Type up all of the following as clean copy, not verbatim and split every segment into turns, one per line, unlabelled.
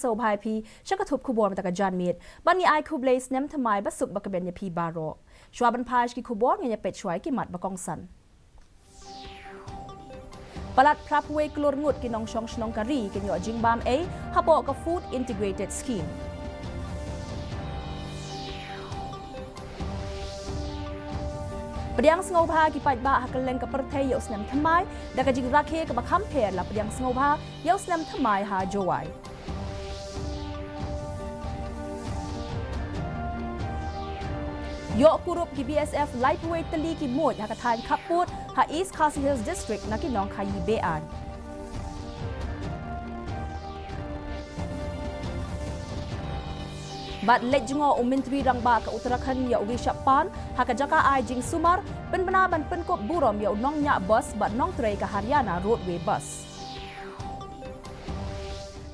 so bhai phi shakathup khubor mata ka janmit ban ni ai khubleis nem thamai basuk bakaben ya phi baro shwaban phaj ki khubor nge pet chwai ki mat bakong san Palat Prapwe Klor Ngut ki nong shong shnong kari ki nyo jingbam a hapo ka food integrated scheme Pediang Sngoba ki pajba hakaleng ka perthai yaus nam thamai da ka jing rakhe ka bakham pher la pediang Sngoba yaus nam thamai ha jowai Yo kurup ki BSF lightweight tali ki moj ha ka than khaput ha East Khasi Hills district na ki nong khayi bean Bat lejngo umintri rangba ka Uttarakhand ya ugi shapan ha ka jaka ai jing sumar pen ban pen kop burom ya nong nya bus bat nong trei ka Haryana roadway bus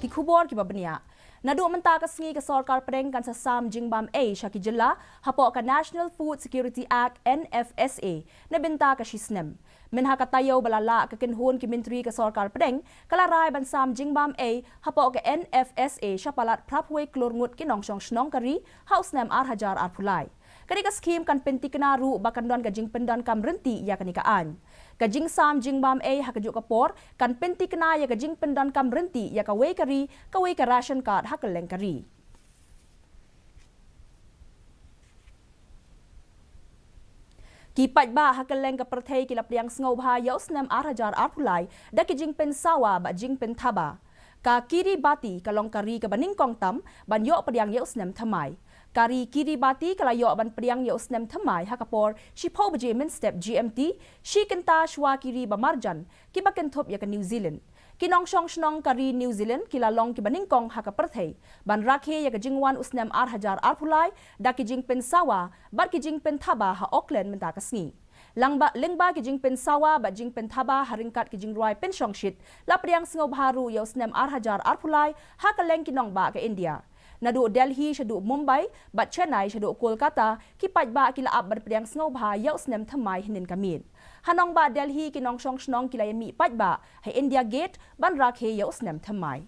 Ki khubor ki babnia Nadu menta ka sngi ka sarkar preng kan sa sam jingbam a shaki jilla hapo ka National Food Security Act NFSA na benta ka shisnem min ha ka tayo balala ka kinhon ki mintri ka sarkar preng kala rai ban sam jingbam a hapo ka NFSA shapalat Prapwe Klor Ngut ki nong shong shnong kari house nem ar pulai kani ka scheme kan pentikna ru bakandon ka jingpendan kam renti ya kani ka an Kajing sam jingbam a hakajuk kapor kan penti kena ya kajing pendan kam renti ya kawe ka ration card hakaleng kari. Kipat ba hakaleng ka perthai kilap liang Sngoba yaus nem ar pulai da kajing pen sawa ba jing pen thaba. Ka kiri bati kalong kari ka baning kong tam ban yo padiang yaus nem thamai. Kari kiri bati kalayo ban priang yaus nem thamai hakapor shipo baje min step GMT shi kenta shwa kiri bamarjan ki bakenthop ya ka New Zealand kinong shong shnong kari New Zealand kilalong ki baningkong hakaperthai ban rakhe ya ka jingwan usnem ar pulai da ki jing pen sawa bar ki jing pen thaba ha Auckland menta ka sngi lengba ki jing pen sawa ba jing pen thaba haringkat ki jing roi pen shong shit la priang Sngoba ru yaus nem ar pulai hakaleng kinong ba ka India Nadu Delhi shadu Mumbai bat Chennai shadu Kolkata ki pajba kila ab berpediang Sngoba yaus nem thamai hinin kamin hanong ba Delhi ki nong shong shnong kila yami pajba hai India Gate ban rakhe yaus nem thamai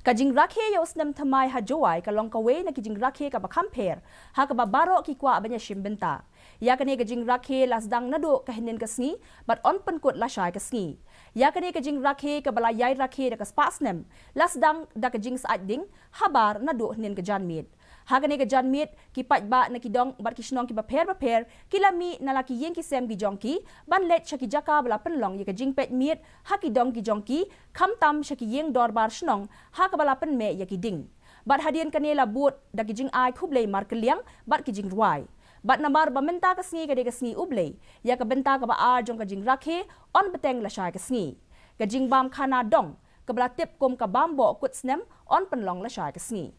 Kajing rakhe yaus nem thamai ha jowai kalong kawe na kijing rakhe ka bakham pher ha ka baro ki kwa banya shimbenta ya kane kajing rakhe lasdang nadu ka hinin ka sngi bat on penkut la shai ka sngi ya kane kajing rakhe ka balayai rakhe da ka spasnem lasdang da kajing saat ding habar nadu hinin ka janmit ha kane ka janmit ki pajba na kidong bat kishnong ki baper kilami na laki yeng ki sem ki jongki ban let shaki jaka bala penlong ya kajing pet miet ha kidong ki jongki kham tam shaki yeng dorbar shnong ha ka bala pen me ya ki ding bat hadian kanela but da kijing ai khublei mar keliang bat kijing ruai Bat nambar bamenta ka sngi ka de ka sngi ublei ya ka benta ka ba ar jong ka jing rakhe on beteng la shai ka sngi ka jing bam khana dong ka bla tip kom ka bambo kut snem on penlong la shai ka sngi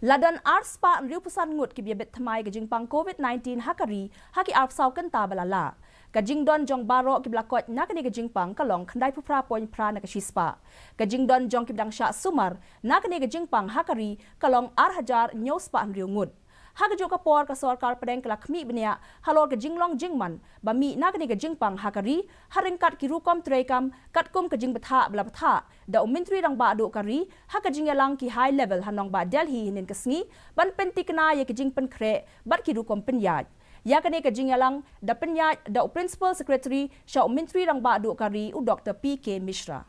Ladan arspa riu pusan ngut ki biabet thamai ka jing pang COVID-19 hakari haki arpsau kan ta balala Kajing don jong baro ki blakot na kani kajing pang kalong kandai pupra poin pra na kashispa. Kajing don jong ki bdang sha sumar na kani kajing pang hakari kalong ar nyos pa anriu ngud. Hakajo ka por ka sarkar pedeng kalakmi bnia halor kajing long jingman bami na kani kajing pang hakari haringkat ki rukom trekam katkum kajing betha bla betha da umintri rang ba do kari hakajing yalang ki high level hanong ba Delhi hinin kasngi ban pentikna ye kajing pen kre bat ki rukom penyaj. Ya kane ka jingalang da penyaj da principal secretary sya umintri rang ba do kari u Dr. PK Mishra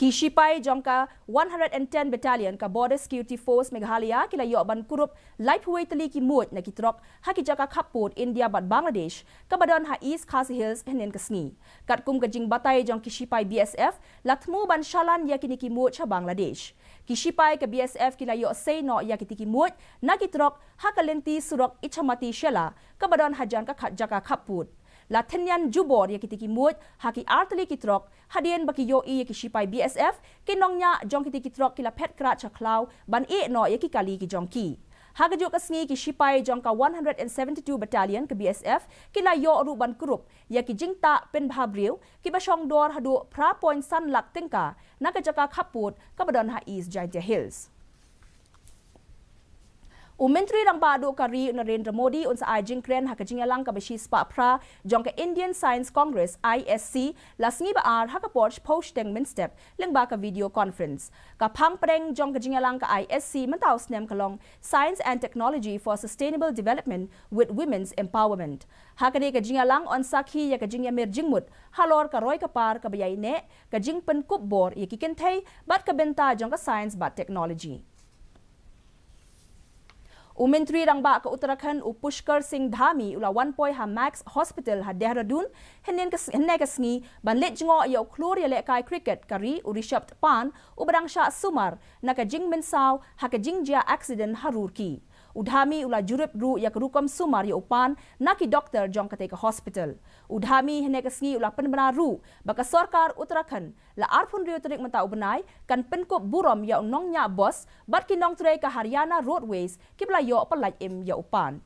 Kishipai jongka 110 Battalion ka Border Security Force Meghalaya kila yo ban kurup lightweight tali ki mut na kitrok hakijaka khaput India bat Bangladesh ka badon ha East Khasi Hills henen kasngi katkum ka jing batay jong Kishipai BSF latmu ban shalan yakini ki mut sa Bangladesh Kishipai ka BSF kila yo say no yakiti ki mut na kitrok hakalenti surok ichamati shela ka badon hajan ka jaka khaput Lathenyan jubor ya kitiki mut haki artali kitrok hadien baki yo i Kishipai BSF kinongnya jong kitiki kitrok kila pet kra chaklau ban e no ya kikali ki jongki Hagajuk kasngi ki sipai jongka 172 Battalion ke BSF kila yo ruban grup ya ki jingta pen bhabriu ki basong dor hadu pra point san lak tingka nakajaka khaput kabadon ha East Giant Hills. Menteri rang badu kari Narendra Modi unsa ajing kren hakajingalang kabashi spa pra jongka Indian Science Congress ISC lasngi baar hakaport posting min step lengba ka video conference ka phang preng jongka jingalang ka ISC mentau snem kalong Science and Technology for Sustainable Development with Women's Empowerment hakane ka jingalang on sakhi ya ka jingya mer jingmut halor ka roy ka par ka bayai ne ka jingpen kup bor ya kikenthei bat ka benta jongka science bat technology. Menteri rang ba ka Uttarakhand Pushkar Singh Dhami ula 1 ha Max Hospital ha Dehradun henen kasngi banlet jingo ya klur ya lekai cricket kari urishap pan ubarang sha sumar naka jing mensaw ha ka jingjia accident harurki Udhami ula jurup ru ya kerukom sumar ya upan naki doktor jong kate ka hospital Udhami hene kasngi ula penbena ru baka sarkar Uttarakhand la arpun riu terik menta ubenai kan penkop burom ya nong nya bos bat ki nong tre ka Haryana Roadways kibla yo pelaj im ya upan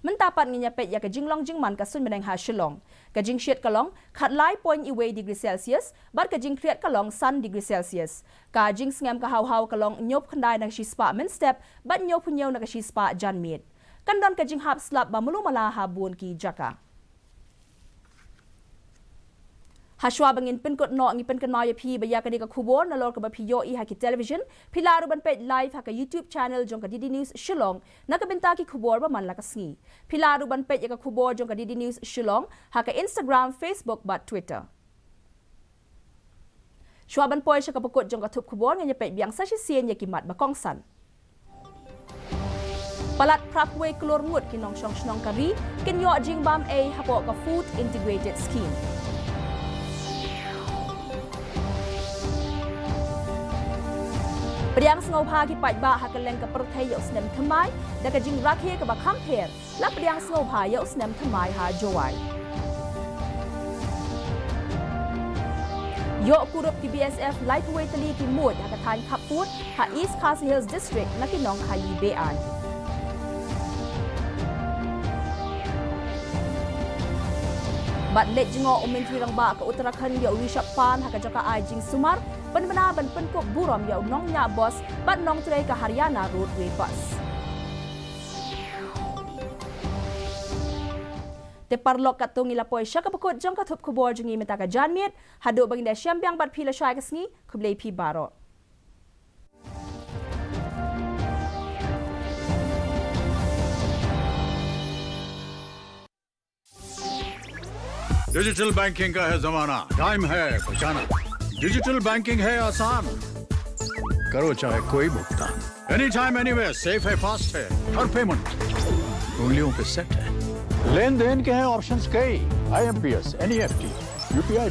Mentapat nginyapet ya ka jinglong jingman ka sun meneng ha Shillong ka jing shiat kalong khat lai point iwe degree Celsius bar ka jing kriat kalong sun degree Celsius ka jing sngam ka haw kalong nyop khandai na shi spa men step bat nyop punyaw na ka shi spa janmit kan don ka jing hap slap ba mulumala ha bun ki jaka Hashwa bangin penkot no ngi penkan maya phi baya ka ka khubor na lor ka ba phi yo I ha ki television philaru ban pet live ha ka YouTube channel jong ka DD News Shillong na ka benta ki khubor ba man la ka sngi philaru ban pet ya ka khubor jong ka DD News Shillong ha ka Instagram Facebook ba Twitter Shwa ban poi sha ka pakot jong ka thup khubor ngi pet biang sa shi sien ya ki mat ba kong san Palat Prapwe Klor Ngut ki nong shong shnong kari kin yo jing bam a ha po ka food integrated scheme Priang sengau pagi pai ba hakaleng ka perthai yo snem thamai da ka jing rakhe ka ba khamper la priang sengau pha yo snem thamai ha jowai Yo kurup ki BSF lightweight tali ki mud ha ka than khaput ha East Khasi Hills district na ki nong khai bean Bat let jingo menteri rang ba ka Uttarakhand yo Rishap Pan ha ka jaka ajing sumar Penbena ban penkop burom ya nong nya bos bat nong tre ka Haryana Roadway bus. Te parlok katung ila poi syaka pakot jong ka thup khubor jungi meta ka janmiet hadu bang da syambyang bat phila shai kasngi khublei phi baro.
Digital banking का है जमाना टाइम है बचाना digital banking है आसान करो चाहे कोई भुगतान एनी टाइम एनीवेयर सेफ है फास्ट है हर पेमेंट उंगलियों पे सेट है लेन देन के हैं ऑप्शंस कई IMPS NEFT UPI